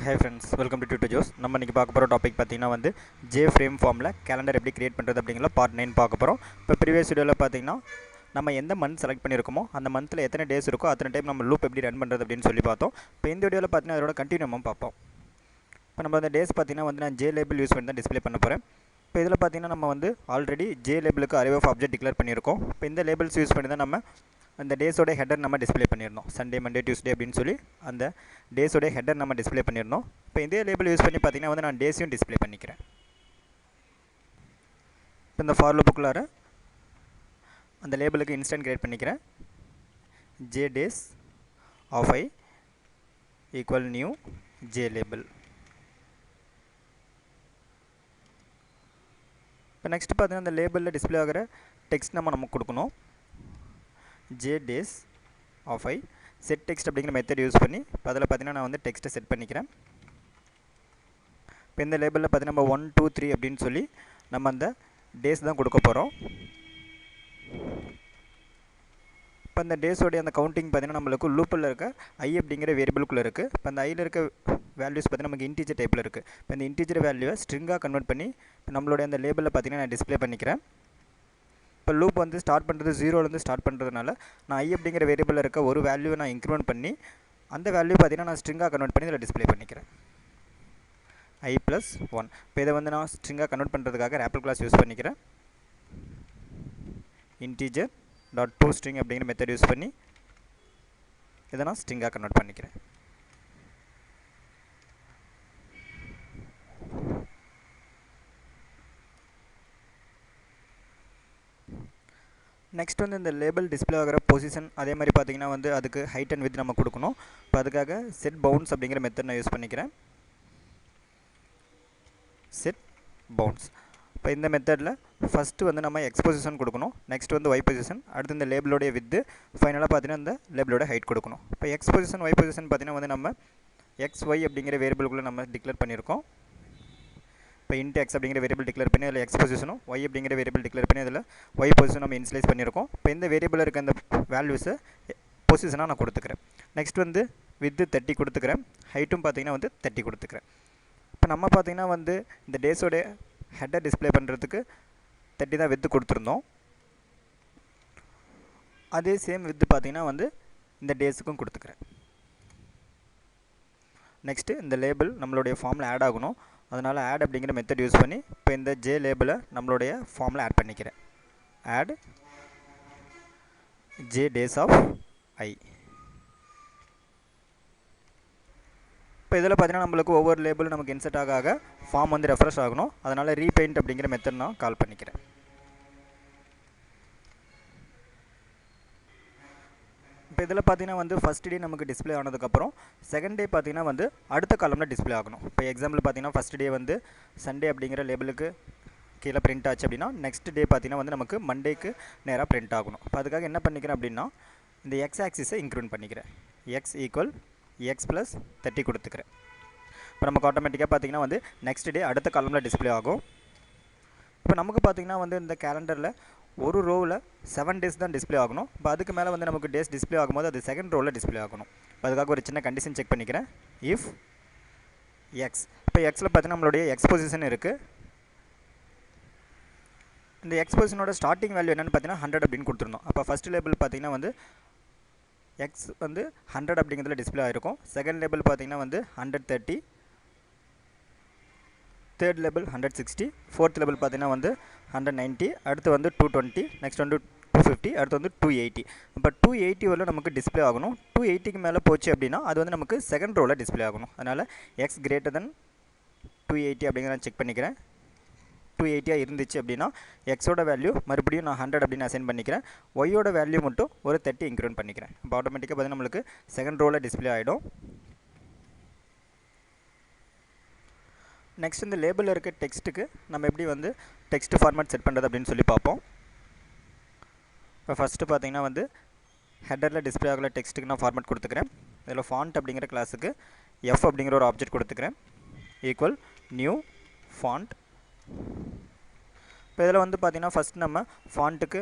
Hi friends, welcome to Tutor Joes. நம்ம இன்னைக்கு பார்க்க போகிற டாபிக் பார்த்தீங்கன்னா வந்து J-frame ஃபார்மில் கேலண்டர் எப்படி கிரியேட் பண்ணுறது அப்படிங்கிற பார்ட் 9 பார்க்க போகிறோம். இப்போ ப்ரீவியஸ் வீடியோவில் பார்த்தீங்கன்னா நம்ம எந்த மந்த் செலக்ட் பண்ணியிருக்கோமோ அந்த மந்தில் எத்தனை டேஸ் இருக்கோ அத்தனை டைம் நம்ம லூப் எப்படி ரன் பண்ணுறது அப்படின்னு சொல்லி பார்த்தோம். இப்போ இந்த வீடியோவில் பார்த்தீங்கன்னா அதோட கண்டினியூமாக பார்ப்போம். இப்போ நம்ம அந்த டேஸ் பார்த்தீங்கன்னா வந்து நான் J லேபிள் யூஸ் பண்ணி தான் டிஸ்ப்ளே பண்ண போகிறேன். இப்போ இதில் பார்த்தீங்கன்னா நம்ம வந்து ஆல்ரெடி J லேபிளுக்கு அரே ஆஃப் ஆப்ஜெக்ட் டிக்ளேர் பண்ணியிருக்கோம். இப்போ இந்த லேபிள்ஸ் யூஸ் பண்ணி தான் நம்ம அந்த டேஸோட ஹெடர் நம்ம டிஸ்ப்ளே பண்ணியிருந்தோம். சண்டே, மண்டே, டியூஸ்டே அப்படின்னு சொல்லி அந்த டேஸோட ஹெடர் நம்ம டிஸ்ப்ளே பண்ணியிருந்தோம். இப்போ இதே லேபிள் யூஸ் பண்ணி பார்த்தீங்கன்னா வந்து நான் டேஸையும் டிஸ்ப்ளே பண்ணிக்கிறேன். இப்போ இந்த ஃபார் லூப்புக்குள்ளார அந்த லேபிளுக்கு இன்ஸ்டன்ட் கிரியேட் பண்ணிக்கிறேன். J days of I equal new J label. இப்போ நெக்ஸ்ட் பார்த்தீங்கன்னா அந்த லேபிளில் டிஸ்ப்ளே ஆகிற டெக்ஸ்ட் நமக்கு கொடுக்கணும். J days of I set text அப்படிங்கிற மெத்தட் யூஸ் பண்ணி இப்போ அதில் பார்த்தீங்கன்னா நான் வந்து டெக்ஸ்ட்டை செட் பண்ணிக்கிறேன். இப்போ இந்த லேபிளில் பார்த்தீங்கன்னா நம்ம 1, 2, 3 அப்படின்னு சொல்லி நம்ம அந்த டேஸ் தான் கொடுக்க போகிறோம். இப்போ அந்த டேஸோடைய அந்த கவுண்டிங் பார்த்தீங்கன்னா நம்மளுக்கு லூப்பில் இருக்க I அப்படிங்கிற வேரியபிளுக்குள்ளே இருக்குது. இப்போ அந்த ஐயில் இருக்க வேல்யூஸ் பார்த்தீங்கன்னா நமக்கு இன்டீஜர் டைப்பில் இருக்குது. இப்போ இந்த இன்டீஜர் வேல்யூவை ஸ்ட்ரிங்காக கன்வெர்ட் பண்ணி இப்போ நம்மளுடைய அந்த லேபிளில் பார்த்தீங்கன்னா நான் டிஸ்ப்ளே பண்ணிக்கிறேன். இப்போ லூப் வந்து ஸ்டார்ட் பண்ணுறது 0லேருந்து ஸ்டார்ட் பண்ணுறதுனால நான் I அப்படிங்கிற வேரியபிளில் இருக்க ஒரு வேல்யூவை நான் இன்க்ரிமெண்ட் பண்ணி அந்த வேல்யூ பார்த்தீங்கன்னா நான் ஸ்ட்ரிங்காக கன்வெர்ட் பண்ணி இதில் டிஸ்ப்ளே பண்ணிக்கிறேன். I+1. இப்போ இதை வந்து நான் ஸ்ட்ரிங்காக கன்வெர்ட் பண்ணுறதுக்காக ரேப்பிள் கிளாஸ் யூஸ் பண்ணிக்கிறேன். இன்டீஜர் டாட் டூ ஸ்ட்ரிங் அப்படிங்கிற மெத்தட் யூஸ் பண்ணி இதை நான் ஸ்ட்ரிங்காக கன்வெர்ட் பண்ணிக்கிறேன். நெக்ஸ்ட் வந்து இந்த லேபிள் டிஸ்ப்ளே ஆகிற பொசிஷன் அதே மாதிரி பார்த்தீங்கன்னா வந்து அதுக்கு ஹைட் அண்ட் வித் நம்ம கொடுக்கணும். இப்போ அதுக்காக செட் பவுன்ஸ் அப்படிங்கிற மெத்தட் நான் யூஸ் பண்ணிக்கிறேன். Set bounce. இப்போ இந்த மெத்தடில் ஃபஸ்ட்டு வந்து நம்ம எக்ஸ் பொசிஷன் கொடுக்கணும், நெக்ஸ்ட் வந்து ஒய் பொசிஷன், அடுத்து இந்த லேபிளோடைய வித்து, ஃபைனலாக பார்த்தீங்கன்னா இந்த லேபிளோட ஹைட் கொடுக்கணும். இப்போ எக்ஸ் பொசிஷன் ஒய் பொசிஷன் பார்த்தீங்கன்னா வந்து நம்ம எக்ஸ் ஒய் அப்படிங்கிற வேரியபிளுக்குள்ளே நம்ம டிக்ளேர் பண்ணியிருக்கோம். இப்போ இன்ட் எக்ஸ் அப்படிங்கிற வேரியபிள் டிக்ளேர் பண்ணி அதில் எக்ஸ் பொசிஷனும் ஒய் அப்படிங்கிற வேரியபிள் டிக்ளேர் பண்ணி அதில் ஒய் பொசிஷன் நம்ம இன்ஸ்லைஸ் பண்ணியிருக்கோம். இப்போ இந்த வேரியபிளில் இருக்க அந்த வேல்யூஸை பொசிஷனாக நான் கொடுத்துக்கிறேன். நெக்ஸ்ட் வந்து வித்து 30 கொடுத்துக்கிறேன், ஹைட்டும் பார்த்தீங்கன்னா வந்து 30 கொடுத்துக்கிறேன். இப்போ நம்ம பார்த்தீங்கன்னா வந்து இந்த டேஸோடைய ஹெட்டர் டிஸ்ப்ளே பண்ணுறதுக்கு 30 தான் வித்து கொடுத்துருந்தோம். அதே சேம் வித்து பார்த்தீங்கன்னா வந்து இந்த டேஸுக்கும் கொடுத்துக்கிறேன். நெக்ஸ்ட்டு இந்த லேபிள் நம்மளுடைய ஃபார்மில் ஆட் ஆகணும். அதனால் ஆட் அப்படிங்கிற மெத்தட் யூஸ் பண்ணி இப்போ இந்த J லேபிளை நம்மளுடைய ஃபார்மில் ஆட் பண்ணிக்கிறேன். Add J days of I. இப்போ இதில் பார்த்தீங்கன்னா நம்மளுக்கு ஒவ்வொரு லேபிளும் நமக்கு இன்செர்ட் ஆக ஃபார்ம் வந்து ரெஃப்ரெஷ் ஆகணும். அதனால் ரீபெயிண்ட் அப்படிங்கிற மெத்தட் நான் கால் பண்ணிக்கிறேன். இப்போ இதில் பார்த்தீங்கன்னா வந்து ஃபஸ்ட் டே நமக்கு டிஸ்ப்ளே ஆனதுக்கப்புறம் செகண்ட் டே பார்த்தீங்கன்னா வந்து அடுத்த காலமில் டிஸ்ப்ளே ஆகணும். இப்போ எக்ஸாம்பிள் பார்த்தீங்கன்னா ஃபஸ்ட் டே வந்து சண்டே அப்படிங்கிற லேபிளுக்கு கீழே பிரிண்ட் ஆச்சு அப்படின்னா நெக்ஸ்ட் டே பார்த்தீங்கன்னா வந்து நமக்கு மண்டேக்கு நேராக பிரிண்ட் ஆகணும். இப்போ அதுக்காக என்ன பண்ணிக்கிறேன் அப்படின்னா இந்த எக்ஸ் ஆக்சிஸை இன்க்ரிமெண்ட் பண்ணிக்கிறேன். எக்ஸ் ஈக்குவல் x+30 கொடுத்துக்கிறேன். இப்போ நமக்கு ஆட்டோமேட்டிக்காக பார்த்தீங்கன்னா வந்து நெக்ஸ்ட் டே அடுத்த காலமில் டிஸ்ப்ளே ஆகும். இப்போ நமக்கு பார்த்தீங்கன்னா வந்து இந்த கேலண்டரில் ஒரு ரோவில் 7 டேஸ் தான் டிஸ்ப்ளே ஆகணும். இப்போ அதுக்கு மேலே வந்து நமக்கு டேஸ் டிஸ்ப்ளே ஆகும்போது அது செகண்ட் ரோவில் டிஸ்ப்ளே ஆகணும். இப்போ அதுக்காக ஒரு சின்ன கண்டிஷன் செக் பண்ணிக்கிறேன். இஃப் எக்ஸ், இப்போ எக்ஸில் பார்த்தீங்கன்னா நம்மளுடைய எக்ஸ் பொசிஷன் இருக்குது. இந்த எக்ஸ் பொசிஷனோட ஸ்டார்டிங் வேல்யூ என்னென்னு பார்த்தீங்கன்னா 100 அப்படின்னு கொடுத்துருந்தோம். அப்போ ஃபஸ்ட் லேபிள் பார்த்தீங்கன்னா வந்து எக்ஸ் வந்து 100 அப்படிங்கிறதுல டிஸ்ப்ளே ஆகிருக்கும். செகண்ட் லேபிள் பார்த்தீங்கன்னா வந்து 130, தேர்ட் லேபிள் 160, ஃபோர்த் லேபிள் பார்த்தீங்கன்னா வந்து 190, அடுத்து வந்து 220, நெக்ஸ்ட் வந்து 250, அடுத்து வந்து 280. இப்போ 280 வரல நமக்கு டிஸ்ப்ளே ஆகணும். 280க்கு மேலே போச்சு அப்படின்னா அது வந்து நமக்கு செகண்ட் ரோவில் டிஸ்ப்ளே ஆகணும். அதனால் எக்ஸ் கிரேட்டர் தென் 280 அப்படிங்கிற நான் செக் பண்ணிக்கிறேன். 280 இருந்துச்சு அப்படின்னா எக்ஸோட வேல்யூ மறுபடியும் நான் 100 அப்படின்னு அசைன் பண்ணிக்கிறேன். ஒய்யோட வேல்யூ மட்டும் ஒரு 30 இன்க்ரிமெண்ட் பண்ணிக்கிறேன். இப்போ ஆட்டோமேட்டிக்காக பார்த்தீங்கன்னா நம்மளுக்கு செகண்ட் ரோவில் டிஸ்ப்ளே ஆகிடும். நெக்ஸ்ட் இந்த லேபிளில் இருக்க டெக்ஸ்ட்டுக்கு நம்ம எப்படி வந்து டெக்ஸ்ட் ஃபார்மேட் செட் பண்ணுறது அப்படின்னு சொல்லி பார்ப்போம். இப்போ ஃபஸ்ட்டு பார்த்தீங்கன்னா வந்து ஹெட்டரில் டிஸ்ப்ளே ஆகல டெக்ஸ்ட்டுக்கு நான் ஃபார்மேட் கொடுத்துக்கிறேன். இதில் ஃபாண்ட் அப்படிங்கிற கிளாஸுக்கு F அப்படிங்கிற ஒரு ஆப்ஜெக்ட் கொடுத்துக்கிறேன். Equal new font. இப்போ இதில் வந்து பார்த்தீங்கன்னா ஃபஸ்ட் நம்ம ஃபாண்ட்டுக்கு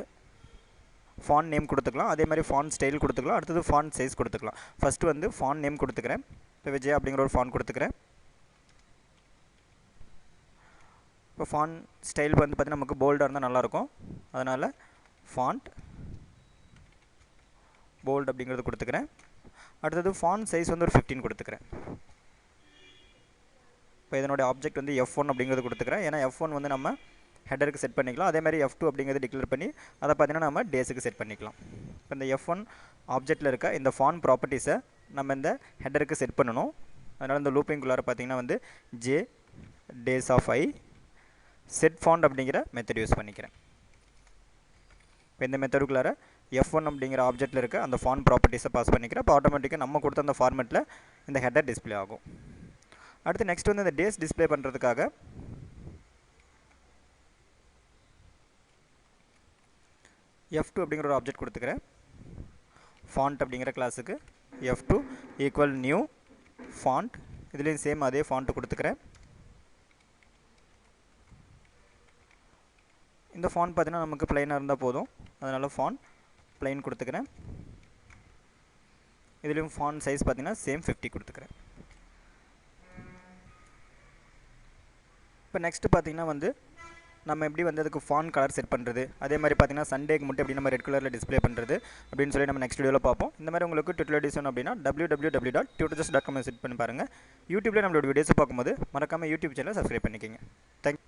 ஃபாண்ட் நேம் கொடுத்துக்கலாம், அதே மாதிரி ஃபாண்ட் ஸ்டைல் கொடுத்துக்கலாம், அடுத்தது ஃபாண்ட் சைஸ் கொடுத்துக்கலாம். ஃபஸ்ட்டு வந்து ஃபாண்ட் நேம் கொடுத்துக்கிறேன். இப்போ விஜய் அப்படிங்கிற ஒரு ஃபாண்ட் கொடுத்துக்கிறேன். இப்போ ஃபாண்ட் ஸ்டைல் வந்து பார்த்திங்கன்னா நமக்கு போல்டாக இருந்தால் நல்லாயிருக்கும். அதனால் ஃபாண்ட் போல்ட் அப்படிங்கிறது கொடுத்துக்கிறேன். அடுத்தது ஃபாண்ட் சைஸ் வந்து ஒரு 15 கொடுத்துக்கிறேன். இப்போ இதனுடைய ஆப்ஜெக்ட் வந்து F1 அப்படிங்கிறது கொடுத்துக்கிறேன். ஏன்னா F1 வந்து நம்ம ஹெடருக்கு செட் பண்ணிக்கலாம். அதே மாதிரி F2 அப்படிங்கிறது டிக்ளேர் பண்ணி அதை பார்த்தீங்கன்னா நம்ம டேஸுக்கு செட் பண்ணிக்கலாம். இப்போ இந்த F1 ஆப்ஜெக்டில் இருக்க இந்த ஃபாண்ட் ப்ராப்பர்ட்டிஸை நம்ம இந்த ஹெடருக்கு செட் பண்ணணும். அதனால் இந்த லூப்பிங்குள்ளார பார்த்தீங்கன்னா வந்து J days of I set font அப்படிங்கிற மெத்தட் யூஸ் பண்ணிக்கிறேன். இப்போ இந்த மெத்தடுக்குள்ளார F1 அப்படிங்கிற ஆப்ஜெக்டில் இருக்க அந்த ஃபாண்ட் ப்ராப்பர்ட்டிஸை பாஸ் பண்ணிக்கிறேன். இப்போ ஆட்டோமேட்டிக்காக நம்ம கொடுத்த அந்த ஃபார்மெட்டில் இந்த ஹெடர் டிஸ்பிளே ஆகும். அடுத்து நெக்ஸ்ட் வந்து இந்த டேஸ் டிஸ்பிளே பண்ணுறதுக்காக F2 அப்படிங்கிற ஒரு ஆப்ஜெக்ட் கொடுத்துக்கிறேன். ஃபாண்ட் அப்படிங்கிற கிளாஸுக்கு F2 ஈக்குவல் நியூ ஃபாண்ட், இதுலேயும் சேம் அதே ஃபாண்ட்டு கொடுத்துக்கிறேன். இந்த ஃபாண்ட் பார்த்தீங்கன்னா நமக்கு ப்ளைனாக இருந்தால் போதும். அதனால் ஃபாண்ட் ப்ளைன் கொடுத்துக்கிறேன். இதுலேயும் ஃபாண்ட் சைஸ் பார்த்தீங்கன்னா சேம் 50 கொடுத்துக்கிறேன். இப்போ நெக்ஸ்ட்டு பார்த்தீங்கன்னா வந்து நம்ம எப்படி வந்து அதுக்கு ஃபாண்ட் கலர் செட் பண்ணுறது, அதே மாதிரி பார்த்தீங்கன்னா சண்டேக்கு மட்டும் எப்படி நம்ம ரெட் கலரில் டிஸ்பிளே பண்ணுறது அப்படின்னு சொல்லி நம்ம நெக்ஸ்ட் வீடியோவில் பார்ப்போம். இந்த மாதிரி உங்களுக்கு ட்விட்டர் எடிஷன் அப்படின்னா www.tutorjust.com செட் பண்ணி பாருங்கள். யூடியூப்லேயே நம்மளோட வீடியோஸை பார்க்கும்போது மறக்காமல் யூடியூப் சேனலை சப்ஸ்கிரைப் பண்ணிக்கோங்க. தேங்க்யூ.